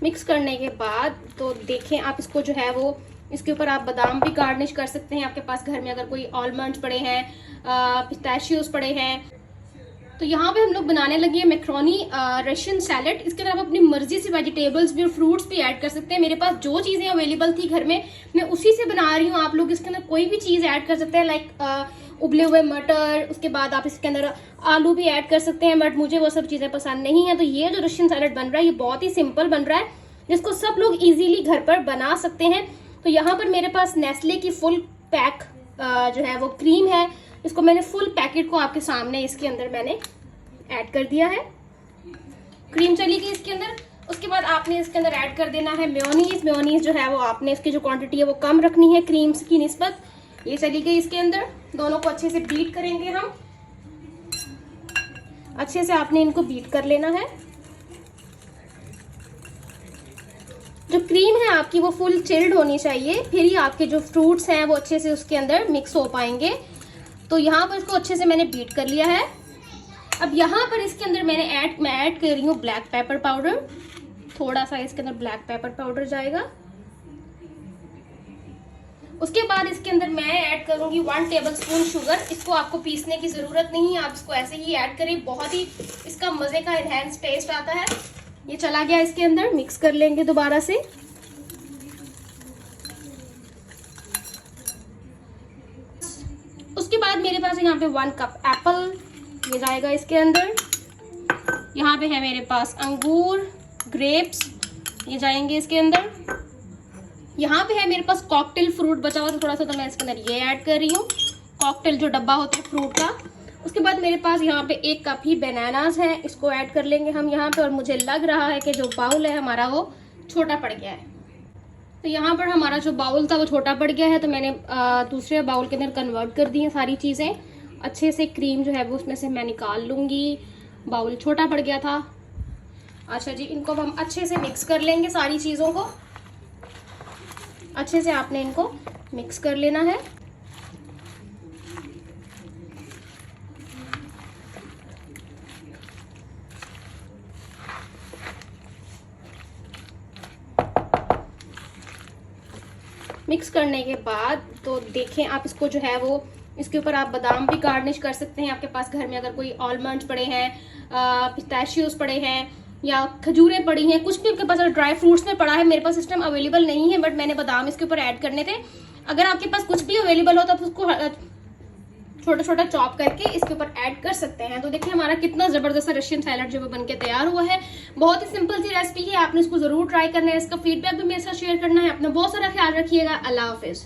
Mix करने के बाद तो देखें आप इसको जो है वो इसके ऊपर आप बादाम भी गार्निश कर सकते हैं। आपके पास घर में अगर कोई आलमंड्स पड़े हैं, पिस्ताशियोज पड़े हैं। तो यहाँ पे हम लोग बनाने लगे हैं मैक्रोनी रशियन सैलेड। इसके अंदर आप अपनी मर्जी से वेजिटेबल्स भी और फ्रूट्स भी ऐड कर सकते हैं। मेरे पास जो चीज़ें अवेलेबल थी घर में मैं उसी से बना रही हूँ। आप लोग इसके अंदर कोई भी चीज़ ऐड कर सकते हैं, लाइक उबले हुए मटर, उसके बाद आप इसके अंदर आलू भी ऐड कर सकते हैं, बट मुझे वो सब चीज़ें पसंद नहीं है। तो ये जो रशियन सैलेड बन रहा है ये बहुत ही सिंपल बन रहा है, जिसको सब लोग ईजिली घर पर बना सकते हैं। तो यहाँ पर मेरे पास नेस्ले की फुल पैक जो है वो क्रीम है, इसको मैंने फुल पैकेट को आपके सामने इसके अंदर मैंने ऐड कर दिया है। क्रीम चली गई इसके अंदर। उसके बाद आपने इसके अंदर ऐड कर देना है मेयोनीज। मेयोनीज जो है वो आपने इसकी जो क्वांटिटी है वो कम रखनी है क्रीम्स की निस्बत। ये चली गई इसके अंदर। दोनों को अच्छे से बीट करेंगे हम। अच्छे से आपने इनको बीट कर लेना है। जो क्रीम है आपकी वो फुल चिल्ड होनी चाहिए, फिर ही आपके जो फ्रूट्स हैं वो अच्छे से उसके अंदर मिक्स हो पाएंगे। तो यहाँ पर इसको अच्छे से मैंने बीट कर लिया है। अब यहाँ पर इसके अंदर मैं ऐड कर रही हूँ ब्लैक पेपर पाउडर। थोड़ा सा इसके अंदर ब्लैक पेपर पाउडर जाएगा। उसके बाद इसके अंदर मैं ऐड करूंगी 1 टेबलस्पून शुगर। इसको आपको पीसने की जरूरत नहीं है, आप इसको ऐसे ही ऐड करें, बहुत ही इसका मजे का एनहेंस टेस्ट आता है। ये चला गया इसके अंदर, मिक्स कर लेंगे दोबारा से। उसके बाद मेरे पास यहाँ पे 1 कप एप्पल ये जाएगा इसके अंदर। यहाँ पे है मेरे पास अंगूर, ग्रेप्स, ये जाएंगे इसके अंदर। यहाँ पे है मेरे पास कॉकटेल फ्रूट बचा हुआ, तो थोड़ा सा तो मैं इसके अंदर ये ऐड कर रही हूँ, कॉकटेल जो डब्बा होता है फ्रूट का। उसके बाद मेरे पास यहाँ पे 1 कप ही बनानास है, इसको ऐड कर लेंगे हम यहाँ पे। और मुझे लग रहा है कि जो बाउल है हमारा वो छोटा पड़ गया है, तो यहाँ पर हमारा जो बाउल था वो छोटा पड़ गया है, तो मैंने दूसरे बाउल के अंदर कन्वर्ट कर दी है सारी चीज़ें। अच्छे से क्रीम जो है वो उसमें से मैं निकाल लूँगी, बाउल छोटा पड़ गया था। अच्छा जी, इनको हम अच्छे से मिक्स कर लेंगे, सारी चीज़ों को अच्छे से आपने इनको मिक्स कर लेना है। मिक्स करने के बाद तो देखें आप इसको जो है वो इसके ऊपर आप बादाम भी गार्निश कर सकते हैं। आपके पास घर में अगर कोई आलमंड्स पड़े हैं, पिस्ताशियोज पड़े हैं या खजूरें पड़ी हैं, कुछ भी आपके पास ड्राई फ्रूट्स में पड़ा है, मेरे पास सिस्टम अवेलेबल नहीं है, बट मैंने बादाम इसके ऊपर ऐड करने थे। अगर आपके पास कुछ भी अवेलेबल हो तो आप उसको छोटा छोटा चॉप करके इसके ऊपर ऐड कर सकते हैं। तो देखिए हमारा कितना जबरदस्त रशियन सैलेड जो बन के तैयार हुआ है। बहुत ही सिंपल सी रेसिपी है, आपने इसको जरूर ट्राई करना है। इसका फीडबैक भी मेरे साथ शेयर करना है। अपना बहुत सारा ख्याल रखिएगा। अल्लाह हाफिज।